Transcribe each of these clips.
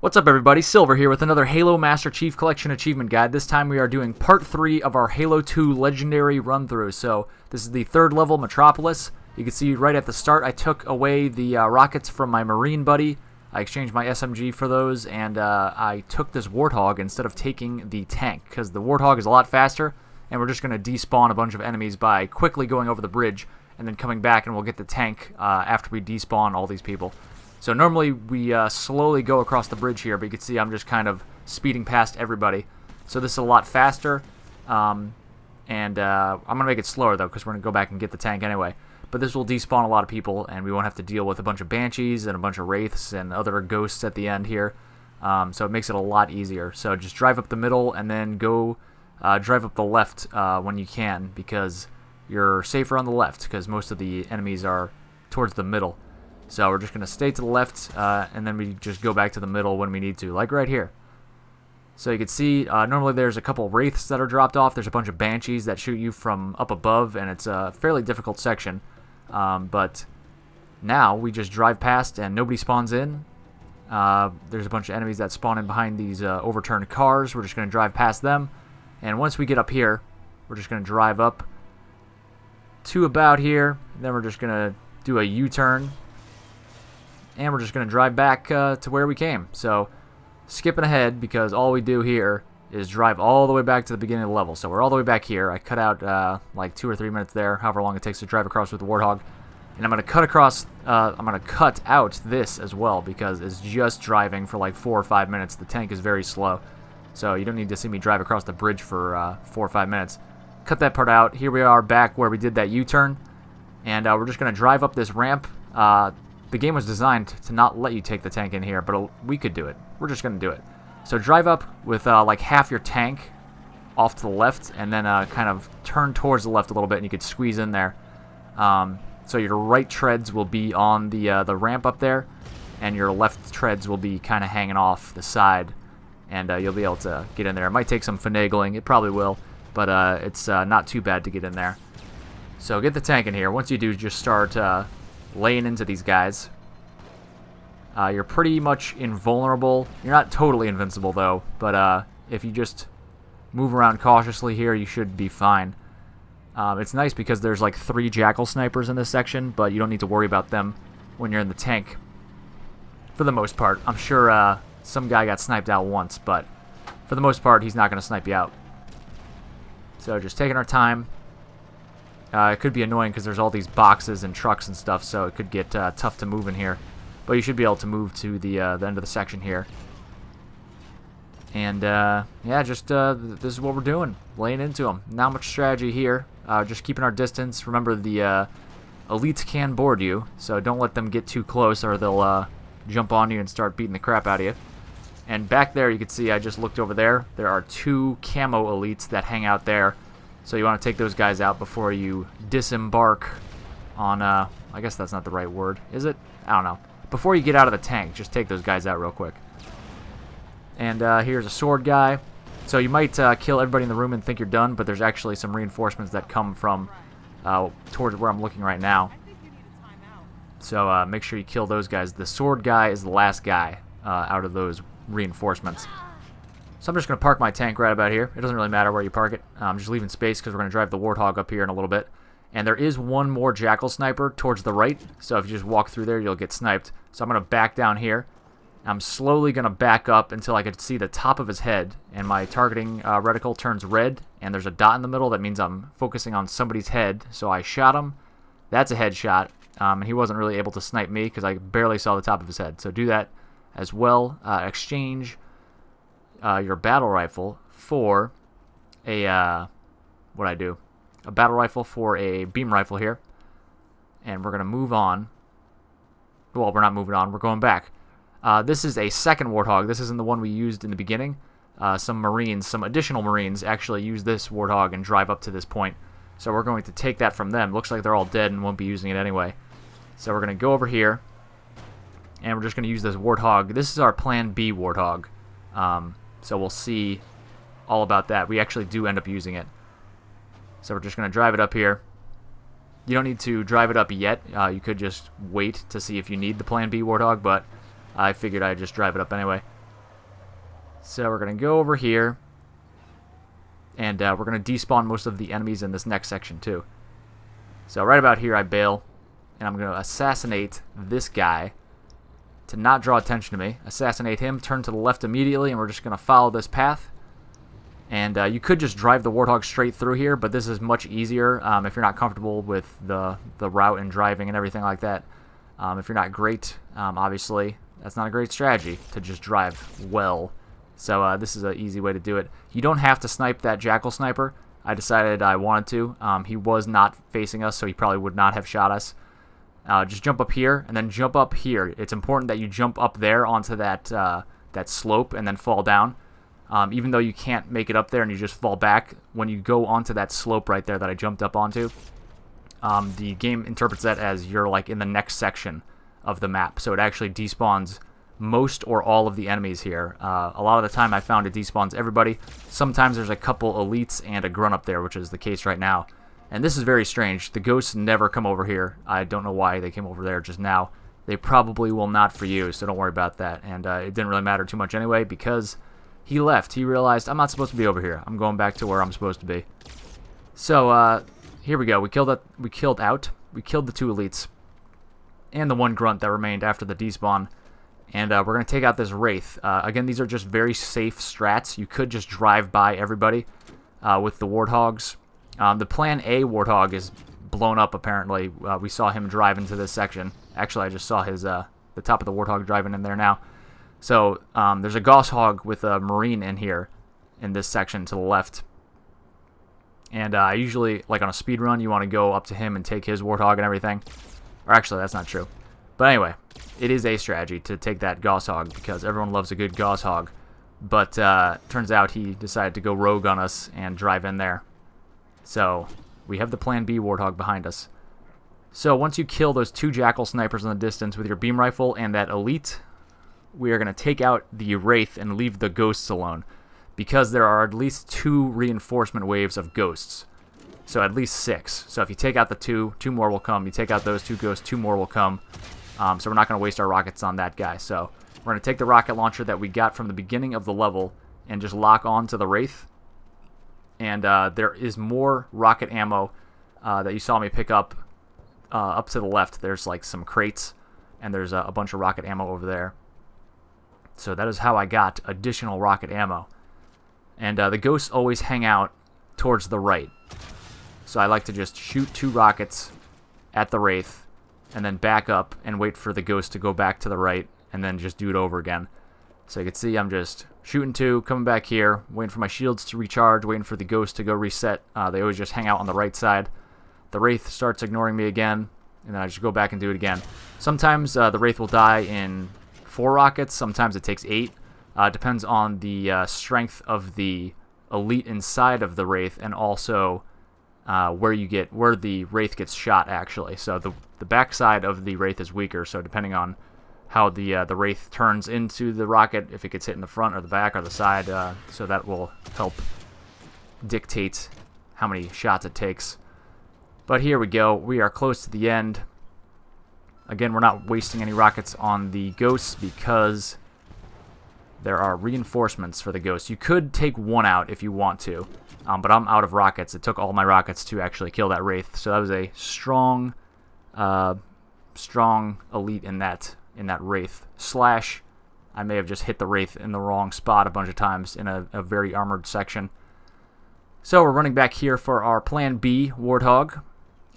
What's up everybody, Silver here with another Halo Master Chief Collection Achievement Guide. This time we are doing part 3 of our Halo 2 Legendary run-through. So this is the 3rd level Metropolis. You can see right at the start I took away the rockets from my Marine buddy. I exchanged my SMG for those, and I took this Warthog instead of taking the tank, because the Warthog is a lot faster, and we're just going to despawn a bunch of enemies by quickly going over the bridge, and then coming back and we'll get the tank after we despawn all these people. So normally we slowly go across the bridge here, but you can see I'm just kind of speeding past everybody. So this is a lot faster, and I'm going to make it slower though, because we're going to go back and get the tank anyway. But this will despawn a lot of people, and we won't have to deal with a bunch of Banshees and a bunch of Wraiths and other ghosts at the end here. So it makes it a lot easier. So just drive up the middle and then go drive up the left when you can, because you're safer on the left, because most of the enemies are towards the middle. So we're just going to stay to the left, and then we just go back to the middle when we need to, like right here. So you can see, normally there's a couple Wraiths that are dropped off. There's a bunch of Banshees that shoot you from up above, and it's a fairly difficult section. But now we just drive past and nobody spawns in. There's a bunch of enemies that spawn in behind these overturned cars. We're just going to drive past them. And once we get up here, we're just going to drive up to about here. And then we're just going to do a U-turn. And we're just going to drive back to where we came. So, skipping ahead, because all we do here is drive all the way back to the beginning of the level. So we're all the way back here. I cut out like 2 or 3 minutes there, however long it takes to drive across with the Warthog. And I'm going to cut across, I'm going to cut out this as well, because it's just driving for like 4 or 5 minutes. The tank is very slow. So you don't need to see me drive across the bridge for 4 or 5 minutes. Cut that part out. Here we are back where we did that U-turn. And we're just going to drive up this ramp. The game was designed to not let you take the tank in here, but we could do it. We're just going to do it. So drive up with like half your tank off to the left, and then kind of turn towards the left a little bit, and you could squeeze in there. So your right treads will be on the ramp up there, and your left treads will be kind of hanging off the side, and you'll be able to get in there. It might take some finagling. It probably will, but it's not too bad to get in there. So get the tank in here. Once you do, just start laying into these guys. You're pretty much invulnerable. You're not totally invincible though, but if you just move around cautiously here, you should be fine. It's nice because there's like 3 Jackal snipers in this section, but you don't need to worry about them when you're in the tank for the most part. I'm sure some guy got sniped out once, but for the most part he's not going to snipe you out. So just taking our time. It could be annoying because there's all these boxes and trucks and stuff, so it could get tough to move in here. But you should be able to move to the end of the section here. And yeah, just this is what we're doing, laying into them. Not much strategy here. Just keeping our distance. Remember, the elites can board you, so don't let them get too close, or they'll jump on you and start beating the crap out of you. And back there, you can see I just looked over there. There are 2 camo elites that hang out there. So you want to take those guys out before you disembark on, I guess that's not the right word, is it? I don't know. Before you get out of the tank, just take those guys out real quick. And here's a sword guy. So you might kill everybody in the room and think you're done, but there's actually some reinforcements that come from towards where I'm looking right now. So make sure you kill those guys. The sword guy is the last guy out of those reinforcements. So I'm just going to park my tank right about here. It doesn't really matter where you park it. I'm just leaving space because we're going to drive the Warthog up here in a little bit. And there is one more Jackal sniper towards the right. So if you just walk through there, you'll get sniped. So I'm going to back down here. I'm slowly going to back up until I can see the top of his head. And my targeting reticle turns red. And there's a dot in the middle. That means I'm focusing on somebody's head. So I shot him. That's a headshot. And he wasn't really able to snipe me because I barely saw the top of his head. So do that as well. Exchange your battle rifle for a what'd I do? A battle rifle for a beam rifle here, and we're gonna move on. Well, we're not moving on. We're going back. This is a second Warthog. This isn't the one we used in the beginning. Some Marines, some additional Marines, actually use this Warthog and drive up to this point. So we're going to take that from them. Looks like they're all dead and won't be using it anyway. So we're gonna go over here, and we're just gonna use this Warthog. This is our Plan B Warthog. So we'll see all about that. We actually do end up using it. So we're just going to drive it up here. You don't need to drive it up yet. You could just wait to see if you need the Plan B Warthog, but I figured I'd just drive it up anyway. So we're going to go over here, and we're going to despawn most of the enemies in this next section too. So right about here I bail, and I'm going to assassinate this guy to not draw attention to me. Assassinate him, turn to the left immediately, and we're just going to follow this path. And you could just drive the Warthog straight through here, but this is much easier if you're not comfortable with the route and driving and everything like that. If you're not great, obviously, that's not a great strategy to just drive well. So this is an easy way to do it. You don't have to snipe that Jackal sniper. I decided I wanted to. He was not facing us, so he probably would not have shot us. Just jump up here, and then jump up here. It's important that you jump up there onto that, that slope and then fall down. Even though you can't make it up there and you just fall back, when you go onto that slope right there that I jumped up onto, the game interprets that as you're like in the next section of the map. So it actually despawns most or all of the enemies here. A lot of the time I found it despawns everybody. Sometimes there's a couple elites and a grunt up there, which is the case right now. And this is very strange. The ghosts never come over here. I don't know why they came over there just now. They probably will not for you, so don't worry about that. And it didn't really matter too much anyway, because he left. He realized, I'm not supposed to be over here. I'm going back to where I'm supposed to be. So, here we go. We killed the two elites and the one grunt that remained after the despawn. And we're going to take out this Wraith. Again, these are just very safe strats. You could just drive by everybody with the Warthogs. The Plan A Warthog is blown up, apparently. We saw him drive into this section. Actually, I just saw his the top of the Warthog driving in there now. So there's a Gosshog with a Marine in here in this section to the left. And usually, like on a speed run, you want to go up to him and take his Warthog and everything. Or actually, that's not true. But anyway, it is a strategy to take that Gosshog because everyone loves a good Gosshog. But turns out he decided to go rogue on us and drive in there. So we have the Plan B Warthog behind us. So once you kill those two Jackal snipers in the distance with your beam rifle and that elite, we are going to take out the Wraith and leave the ghosts alone, because there are at least 2 reinforcement waves of ghosts. So at least 6. So if you take out the 2 more will come. You take out those 2 ghosts, 2 more will come. So we're not going to waste our rockets on that guy. So we're going to take the rocket launcher that we got from the beginning of the level and just lock on to the Wraith. And there is more rocket ammo that you saw me pick up to the left. There's like some crates, and there's a bunch of rocket ammo over there. So that is how I got additional rocket ammo. And the ghosts always hang out towards the right. So I like to just shoot 2 rockets at the Wraith, and then back up and wait for the ghost to go back to the right, and then just do it over again. So you can see I'm just shooting 2, coming back here, waiting for my shields to recharge, waiting for the ghost to go reset. They always just hang out on the right side. The Wraith starts ignoring me again, and then I just go back and do it again. Sometimes the Wraith will die in 4 rockets, sometimes it takes 8. Depends on the strength of the elite inside of the Wraith, and also where the Wraith gets shot, actually. So the backside of the Wraith is weaker, so depending on how the Wraith turns into the rocket, if it gets hit in the front or the back or the side, so that will help dictate how many shots it takes. But here we go. We are close to the end. Again, we're not wasting any rockets on the ghosts because there are reinforcements for the ghosts. You could take 1 out if you want to, but I'm out of rockets. It took all my rockets to actually kill that Wraith, so that was a strong elite in that Wraith. Slash, I may have just hit the Wraith in the wrong spot a bunch of times in a very armored section. So we're running back here for our Plan B Warthog.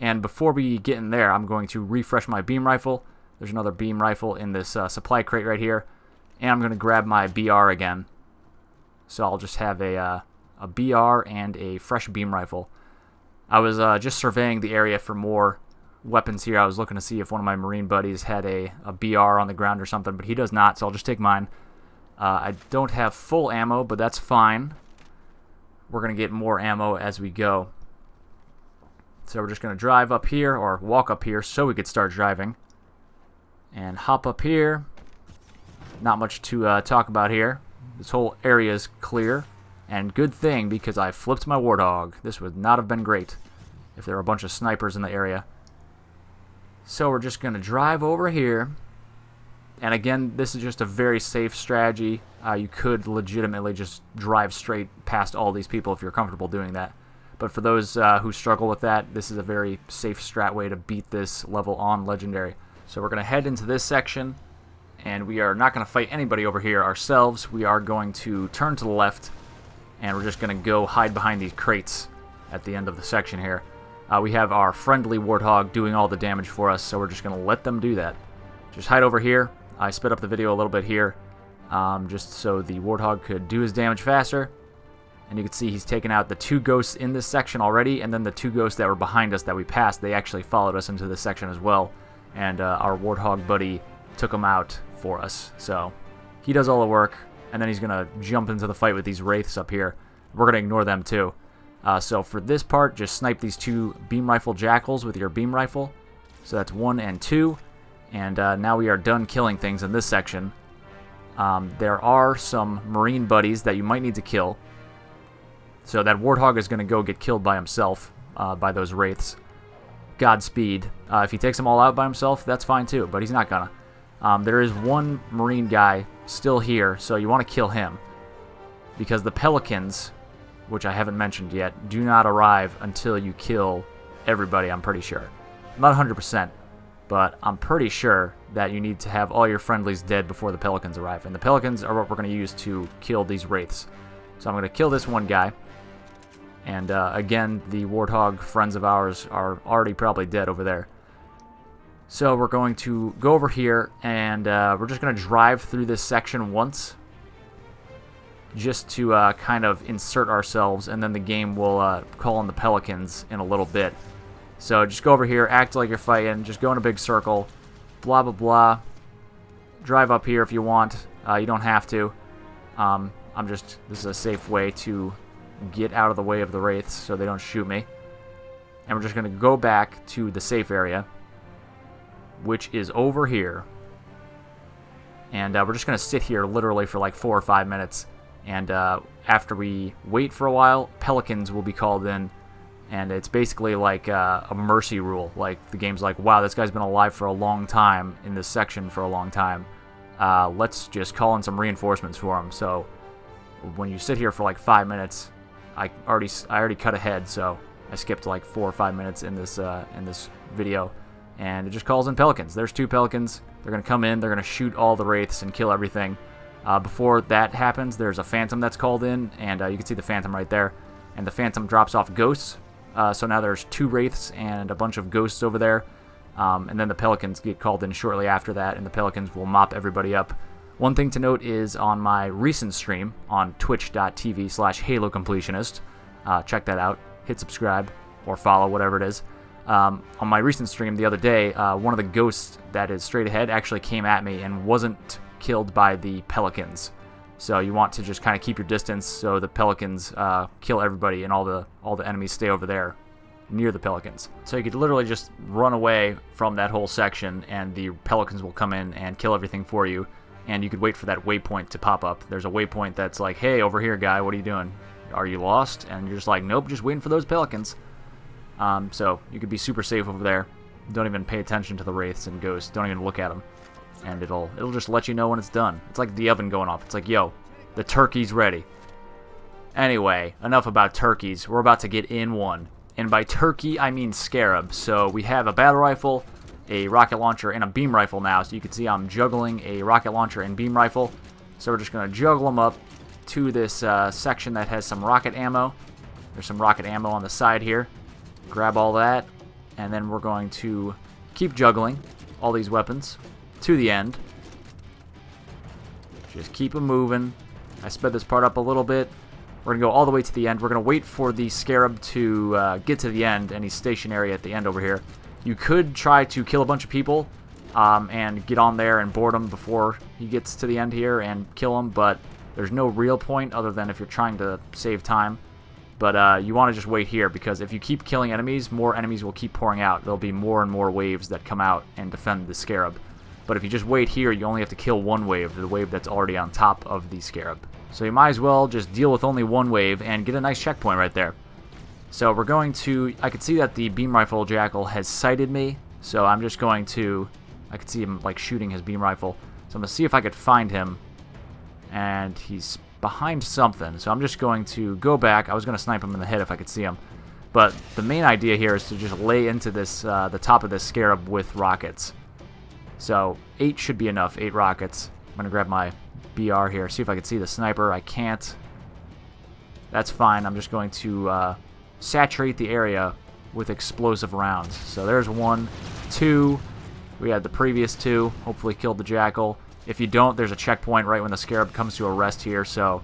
And before we get in there, I'm going to refresh my beam rifle. There's another beam rifle in this supply crate right here. And I'm going to grab my BR again. So I'll just have a BR and a fresh beam rifle. I was just surveying the area for more weapons here. I was looking to see if one of my Marine buddies had a BR on the ground or something, but he does not, so I'll just take mine. I don't have full ammo, but that's fine. We're going to get more ammo as we go. So we're just going to drive up here, or walk up here so we could start driving. And hop up here. Not much to talk about here. This whole area is clear. And good thing, because I flipped my Warthog. This would not have been great if there were a bunch of snipers in the area. So we're just going to drive over here. And again, this is just a very safe strategy. You could legitimately just drive straight past all these people if you're comfortable doing that. But for those who struggle with that, this is a very safe strat way to beat this level on Legendary. So we're going to head into this section, and we are not going to fight anybody over here ourselves. We are going to turn to the left, and we're just going to go hide behind these crates at the end of the section here. We have our friendly Warthog doing all the damage for us, so we're just going to let them do that. Just hide over here. I sped up the video a little bit here, just so the Warthog could do his damage faster. And you can see he's taken out the 2 ghosts in this section already, and then the 2 ghosts that were behind us that we passed, they actually followed us into this section as well. And our Warthog buddy took them out for us. So he does all the work, and then he's going to jump into the fight with these Wraiths up here. We're going to ignore them too. So for this part, just snipe these 2 beam rifle jackals with your beam rifle. So that's 1 and 2. And now we are done killing things in this section. There are some Marine buddies that you might need to kill. So that Warthog is going to go get killed by himself by those Wraiths. Godspeed. If he takes them all out by himself, that's fine too, but he's not gonna. There is one Marine guy still here, so you want to kill him. Because the Pelicans, which I haven't mentioned yet, do not arrive until you kill everybody, I'm pretty sure. I'm not 100%, but I'm pretty sure that you need to have all your friendlies dead before the Pelicans arrive. And the Pelicans are what we're going to use to kill these Wraiths. So I'm going to kill this one guy. And again, the Warthog friends of ours are already probably dead over there. So we're going to go over here, and we're just going to drive through this section once, just to kind of insert ourselves, and then the game will call on the Pelicans in a little bit. So just go over here, act like you're fighting, just go in a big circle, blah, blah, blah. Drive up here if you want. You don't have to. This is a safe way to get out of the way of the Wraiths so they don't shoot me. And we're just going to go back to the safe area, which is over here. And we're just going to sit here literally for like 4 or 5 minutes. And after we wait for a while, Pelicans will be called in. And it's basically like a mercy rule. Like the game's like, wow, this guy's been alive for a long time in this section for a long time. Let's just call in some reinforcements for him. So when you sit here for like 5 minutes, I already cut ahead, so I skipped like 4 or 5 minutes in this video, and it just calls in Pelicans. There's 2 Pelicans. They're gonna come in. They're gonna shoot all the Wraiths and kill everything. Before that happens, there's a Phantom that's called in, and you can see the Phantom right there. And the Phantom drops off ghosts. So now there's 2 Wraiths and a bunch of ghosts over there. And then the Pelicans get called in shortly after that, and the Pelicans will mop everybody up. One thing to note is on my recent stream on twitch.tv/HaloCompletionist, check that out, hit subscribe or follow, whatever it is. On my recent stream the other day, one of the ghosts that is straight ahead actually came at me and wasn't killed by the Pelicans. So you want to just kind of keep your distance so the Pelicans kill everybody and all the enemies stay over there near the Pelicans. So you could literally just run away from that whole section and the Pelicans will come in and kill everything for you. And you could wait for that waypoint to pop up. There's a waypoint that's like, hey, over here, guy, what are you doing? Are you lost? And you're just like, nope, just waiting for those Pelicans. So you could be super safe over there. Don't even pay attention to the Wraiths and Ghosts. Don't even look at them. And it'll just let you know when it's done. It's like the oven going off. It's like, yo, the turkey's ready. Anyway, enough about turkeys. We're about to get in one. And by turkey, I mean Scarab. So we have a battle rifle, a rocket launcher, and a beam rifle now. So you can see I'm juggling a rocket launcher and beam rifle. So we're just going to juggle them up to this section that has some rocket ammo. There's some rocket ammo on the side here. Grab all that, and then we're going to keep juggling all these weapons to the end. Just keep them moving. I sped this part up a little bit. We're going to go all the way to the end. We're going to wait for the Scarab to get to the end, and he's stationary at the end over here. You could try to kill a bunch of people and get on there and board him before he gets to the end here and kill him, but there's no real point other than if you're trying to save time. But you want to just wait here, because if you keep killing enemies, more enemies will keep pouring out. There'll be more and more waves that come out and defend the Scarab. But if you just wait here, you only have to kill one wave, the wave that's already on top of the Scarab. So you might as well just deal with only one wave and get a nice checkpoint right there. So we're going to... I can see that the beam rifle jackal has sighted me, so I'm just going to... I can see him like shooting his beam rifle. So I'm going to see if I could find him. And he's behind something. So I'm just going to go back. I was going to snipe him in the head if I could see him. But the main idea here is to just lay into this the top of this Scarab with rockets. So 8 should be enough. 8 rockets. I'm going to grab my BR here. See if I can see the sniper. I can't. That's fine. I'm just going to saturate the area with explosive rounds. So there's 1, 2. We had the previous 2. Hopefully killed the Jackal. If you don't, there's a checkpoint right when the Scarab comes to a rest here. So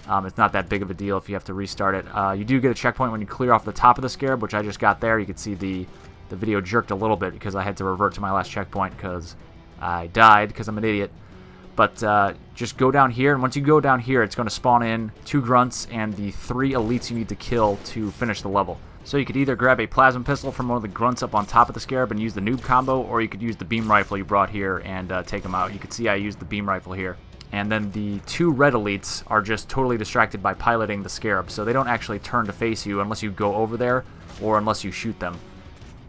it's not that big of a deal if you have to restart it. You do get a checkpoint when you clear off the top of the Scarab, which I just got there. You can see the video jerked a little bit because I had to revert to my last checkpoint because I died because I'm an idiot. But just go down here, and once you go down here, it's going to spawn in 2 grunts and the 3 elites you need to kill to finish the level. So you could either grab a plasma pistol from one of the grunts up on top of the Scarab and use the noob combo, or you could use the beam rifle you brought here and take them out. You can see I used the beam rifle here. And then the 2 red elites are just totally distracted by piloting the Scarab, so they don't actually turn to face you unless you go over there or unless you shoot them.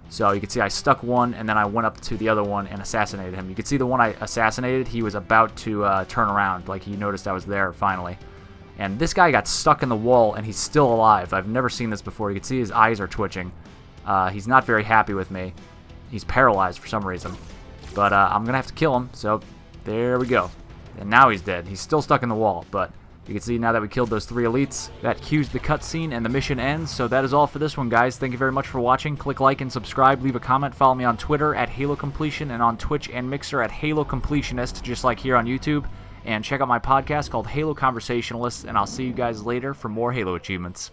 So you can see I stuck one, and then I went up to the other one and assassinated him. You can see the one I assassinated, he was about to turn around, like he noticed I was there finally. And this guy got stuck in the wall, and he's still alive. I've never seen this before. You can see his eyes are twitching. He's not very happy with me. He's paralyzed for some reason. But I'm going to have to kill him, so there we go. And now he's dead. He's still stuck in the wall, but you can see now that we killed those 3 elites, that cues the cutscene and the mission ends. So that is all for this one, guys. Thank you very much for watching. Click like and subscribe. Leave a comment. Follow me on Twitter at HaloCompletion and on Twitch and Mixer at HaloCompletionist, just like here on YouTube. And check out my podcast called HaloConversationalist, and I'll see you guys later for more Halo achievements.